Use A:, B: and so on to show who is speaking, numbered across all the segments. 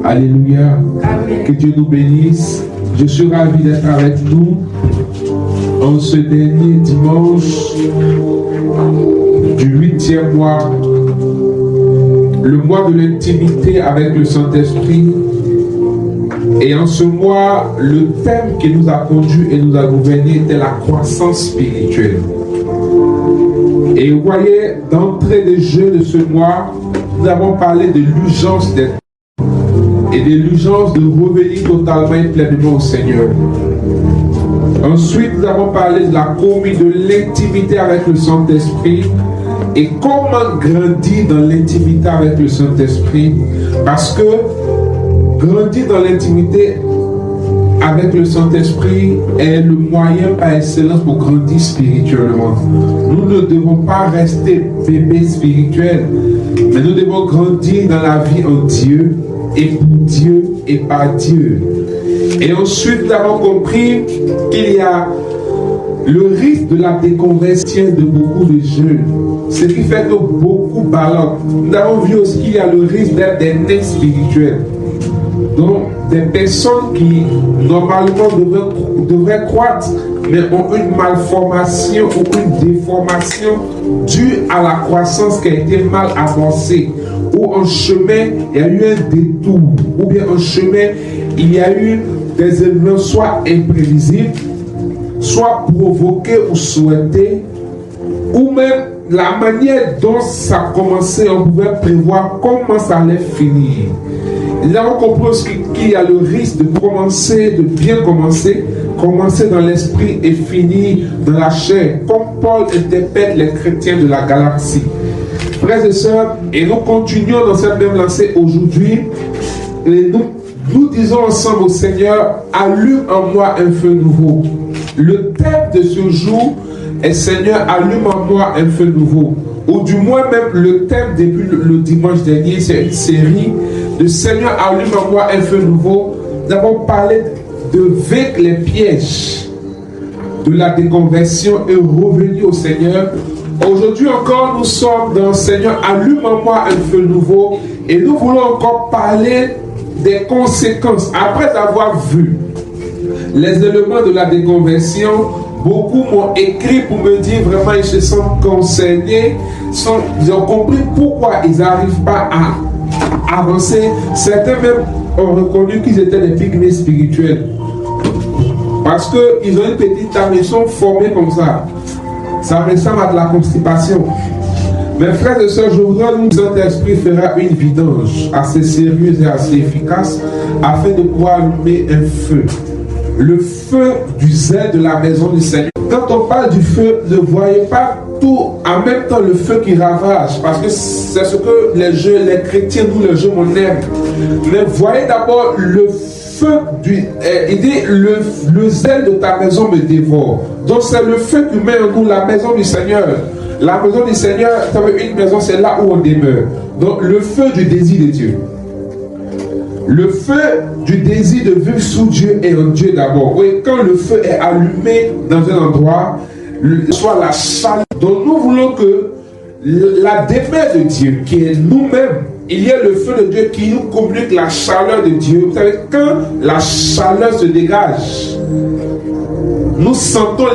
A: Alléluia. Que Dieu nous bénisse. Je suis ravi d'être avec nous en ce dernier dimanche du 8e mois, le mois de l'intimité avec le Saint-Esprit. Et en ce mois, le thème qui nous a conduit et nous a gouverné était la croissance spirituelle. Et vous voyez, d'entrée de jeu de ce mois, nous avons parlé de l'urgence d'être et de l'urgence de revenir totalement et pleinement au Seigneur. Ensuite, nous avons parlé de la communion, de l'intimité avec le Saint-Esprit et comment grandir dans l'intimité avec le Saint-Esprit. Parce que grandir dans l'intimité avec le Saint-Esprit est le moyen par excellence pour grandir spirituellement. Nous ne devons pas rester bébés spirituels, mais nous devons grandir dans la vie en Dieu et pour Dieu et par Dieu. Et ensuite, nous avons compris qu'il y a le risque de la déconversion de beaucoup de jeunes, ce qui fait que beaucoup ballottent. Nous avons vu aussi qu'il y a le risque d'être des nains spirituels. Donc, des personnes qui normalement devraient croître, mais ont une malformation ou une déformation due à la croissance qui a été mal avancée, ou en chemin il y a eu un détour, ou bien en chemin il y a eu des événements soit imprévisibles, soit provoqués ou souhaités, ou même la manière dont ça a commencé, on pouvait prévoir comment ça allait finir. Là, on comprend qu'il y a le risque de commencer, de bien commencer dans l'esprit et finir dans la chair, comme Paul interpelle les chrétiens de la galaxie. Frères et sœurs, et nous continuons dans cette même lancée aujourd'hui, et nous disons ensemble au Seigneur, allume en moi un feu nouveau. Le thème de ce jour est Seigneur, allume en moi un feu nouveau. Ou du moins même le thème depuis le dimanche dernier, c'est une série de Seigneur, allume en moi un feu nouveau. Nous avons parlé de vaincre les pièges de la déconversion et revenir au Seigneur. Aujourd'hui encore, nous sommes dans Seigneur, allume en moi un feu nouveau. Et nous voulons encore parler des conséquences. Après avoir vu les éléments de la déconversion, beaucoup m'ont écrit pour me dire vraiment ils se sentent concernés, ils ont compris pourquoi ils n'arrivent pas à avancer. Certains même ont reconnu qu'ils étaient des pygmées spirituels. Parce qu'ils ont une petite âme, ils sont formés comme ça. Ça ressemble à de la constipation. Mes frères et sœurs, je voudrais que le Saint-Esprit fera une vidange assez sérieuse et assez efficace afin de pouvoir allumer un feu. Le feu du zèle de la maison du Seigneur. Quand on parle du feu, ne voyez pas tout en même temps le feu qui ravage, parce que c'est ce que les chrétiens, nous les jeunes, on aime. Mais voyez d'abord le feu il dit le zèle de ta maison me dévore. Donc c'est le feu qui met en nous la maison du Seigneur. La maison du Seigneur, une maison, c'est là où on demeure. Donc le feu du désir de Dieu. Le feu du désir de vivre sous Dieu et en Dieu d'abord. Oui, quand le feu est allumé dans un endroit, soit la chaleur. Donc nous voulons que la demeure de Dieu, qui est nous-mêmes, il y a le feu de Dieu qui nous communique la chaleur de Dieu. Vous savez, quand la chaleur se dégage, nous sentons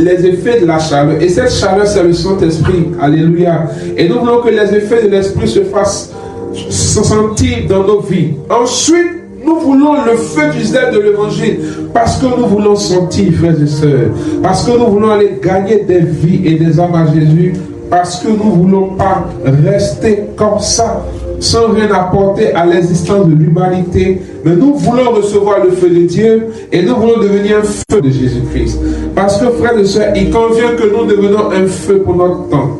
A: les effets de la chaleur. Et cette chaleur, c'est le Saint-Esprit. Alléluia. Et nous voulons que les effets de l'Esprit se fassent sentir dans nos vies. Ensuite, nous voulons le feu du zèle de l'évangile, parce que nous voulons sentir, frères et sœurs, parce que nous voulons aller gagner des vies et des âmes à Jésus, parce que nous ne voulons pas rester comme ça, sans rien apporter à l'existence de l'humanité, mais nous voulons recevoir le feu de Dieu et nous voulons devenir un feu de Jésus-Christ. Parce que, frères et sœurs, il convient que nous devenions un feu pour notre temps.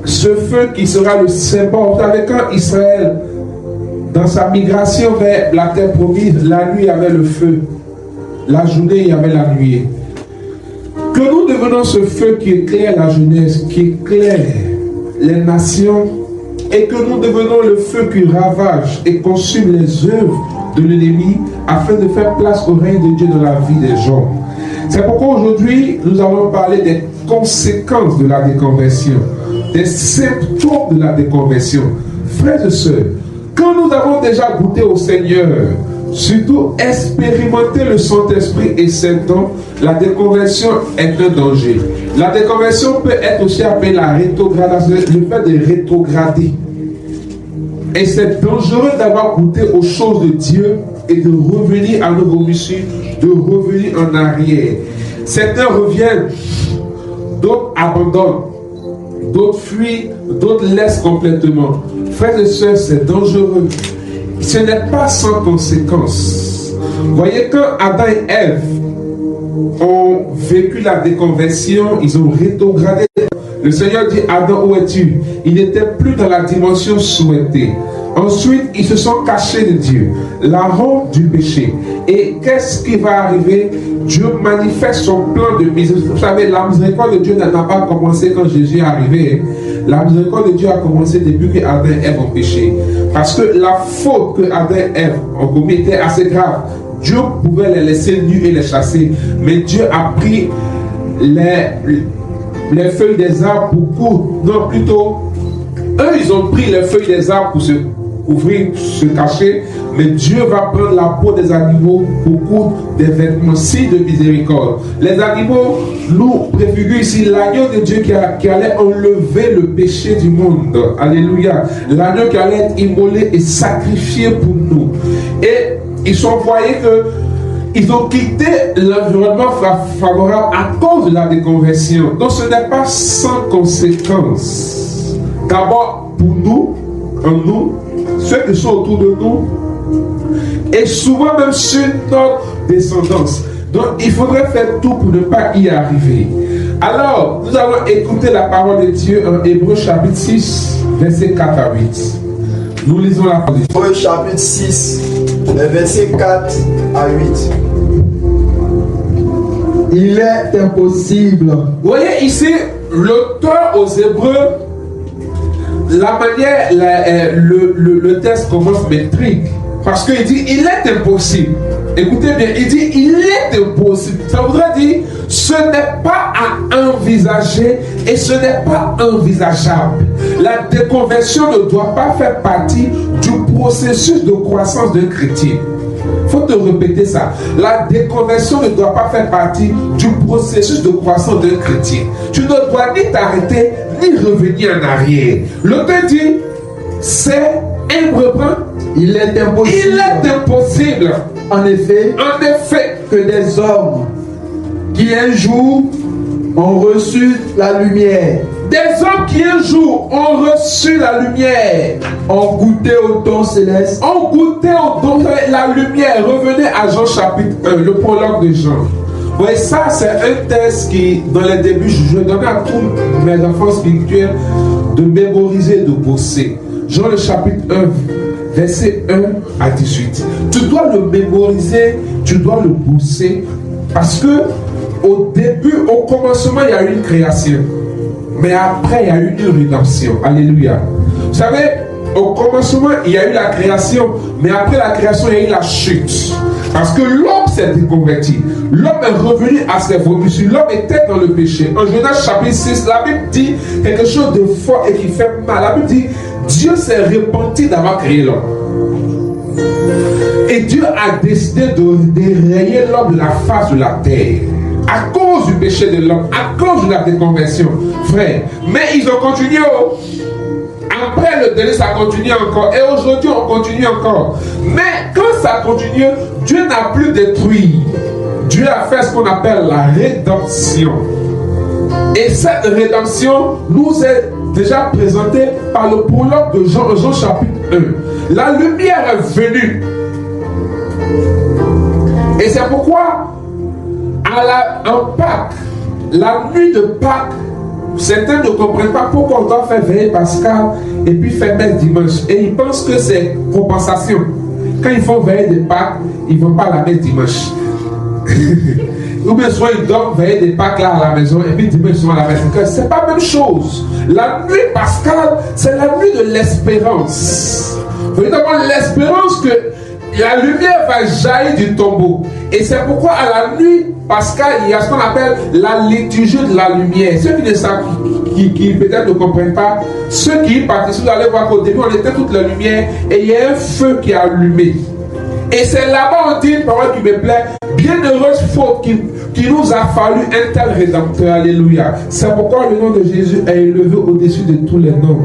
A: Ce feu qui sera le symbole. Vous savez, quand Israël, dans sa migration vers la terre promise, la nuit il y avait le feu, la journée il y avait la nuée. Que nous devenons ce feu qui éclaire la jeunesse, qui éclaire les nations, et que nous devenons le feu qui ravage et consume les œuvres de l'ennemi afin de faire place au règne de Dieu dans la vie des gens. C'est pourquoi aujourd'hui nous allons parler des conséquences de la déconversion, des symptômes de la déconversion. Frères et sœurs, quand quand nous avons déjà goûté au Seigneur, surtout expérimenter le Saint-Esprit et ses dons, la déconversion est un danger. La déconversion peut être aussi appelée la rétrogradation, le fait de rétrograder. Et c'est dangereux d'avoir goûté aux choses de Dieu et de revenir à nos vomissures, de revenir en arrière. Certains reviennent, d'autres abandonnent, d'autres fuient, d'autres laissent complètement. Frères et sœurs, c'est dangereux. Ce n'est pas sans conséquence. Vous voyez, quand Adam et Ève ont vécu la déconversion, ils ont rétrogradé. Le Seigneur dit, Adam, où es-tu? Il n'était plus dans la dimension souhaitée. Ensuite, ils se sont cachés de Dieu, la honte du péché. Et qu'est-ce qui va arriver? Dieu manifeste son plan de miséricorde. Vous savez, la miséricorde de Dieu n'a pas commencé quand Jésus est arrivé. La miséricorde de Dieu a commencé depuis que Adam et Ève ont péché. Parce que la faute que Adam et Ève ont commis était assez grave. Dieu pouvait les laisser nus et les chasser. Mais Dieu a pris les feuilles des arbres pour coudre. Non, plutôt, eux, ils ont pris les feuilles des arbres pour se couvrir, se cacher, mais Dieu va prendre la peau des animaux pour coudre des vêtements, signe de miséricorde. Les animaux nous préfigurent ici l'agneau de Dieu qui allait enlever le péché du monde. Alléluia. L'agneau qui allait être immolé et sacrifié pour nous. Et ils sont voyés que ils ont quitté l'environnement favorable à cause de la déconversion. Donc ce n'est pas sans conséquence. D'abord pour nous, en nous, ceux qui sont autour de nous, et souvent même sur notre descendance. Donc il faudrait faire tout pour ne pas y arriver. Alors, nous allons écouter la parole de Dieu en Hébreux chapitre 6, versets 4 à 8. Nous lisons la parole.
B: Hébreux chapitre 6, versets 4 à 8. Il est impossible.
A: Vous voyez ici, l'auteur aux Hébreux, la manière, le texte commence métrique. Parce qu'il dit, il est impossible. Écoutez bien, il dit, il est impossible. Ça voudrait dire, ce n'est pas à envisager et ce n'est pas envisageable. La déconversion ne doit pas faire partie du processus de croissance d'un chrétien. Il faut te répéter ça. La déconversion ne doit pas faire partie du processus de croissance d'un chrétien. Tu ne dois ni t'arrêter, ni revenir en arrière. L'auteur dit, c'est improbable.
B: Il est impossible.
A: Il est impossible.
B: En effet,
A: que
B: des hommes qui un jour ont reçu la lumière,
A: des hommes qui un jour ont reçu la lumière,
B: ont goûté au don céleste,
A: ont goûté au don de la lumière. Revenez à Jean chapitre 1, le prologue de Jean. Oui, ça c'est un texte qui, dans les débuts, je donnais à tous mes enfants spirituels de mémoriser, de bosser. Jean le chapitre 1, verset 1 à 18. Tu dois le mémoriser, tu dois le bosser, parce que au début, au commencement, il y a eu une création. Mais après, il y a eu une rédemption. Alléluia. Vous savez, au commencement, il y a eu la création. Mais après la création, il y a eu la chute. Parce que l'homme s'est déconverti. L'homme est revenu à ses vomissures. L'homme était dans le péché. En Genèse chapitre 6, la Bible dit quelque chose de fort et qui fait mal. La Bible dit, Dieu s'est repenti d'avoir créé l'homme. Et Dieu a décidé de dérayer l'homme de la face de la terre. À cause du péché de l'homme, à cause de la déconversion, frère. Mais ils ont continué. Après le délai, ça continue encore. Et aujourd'hui, on continue encore. Mais quand ça continue, Dieu n'a plus détruit. Dieu a fait ce qu'on appelle la rédemption. Et cette rédemption nous est déjà présentée par le prologue de Jean, Jean chapitre 1. La lumière est venue. Et c'est pourquoi en Pâques, la nuit de Pâques, certains ne comprennent pas pourquoi on doit faire veille pascale et puis faire messe dimanche. Et ils pensent que c'est compensation. Quand ils font veille de Pâques, ils ne vont pas à la messe dimanche. Ou bien soit ils dorment veille de Pâques là à la maison et puis dimanche ils sont à la messe. C'est pas la même chose. La nuit pascale, c'est la nuit de l'espérance. Vous voyez d'abord l'espérance que la lumière va jaillir du tombeau. Et c'est pourquoi à la nuit pascale, il y a ce qu'on appelle la liturgie de la lumière. Ceux qui ne savent qui peut-être ne comprennent pas, ceux qui y participent, vous allez voir qu'au début, on était toute la lumière et il y a un feu qui est allumé. Et c'est là-bas, on dit une parole qui me plaît, bienheureuse faute qui nous a fallu un tel rédempteur. Alléluia. C'est pourquoi le nom de Jésus est élevé au-dessus de tous les noms.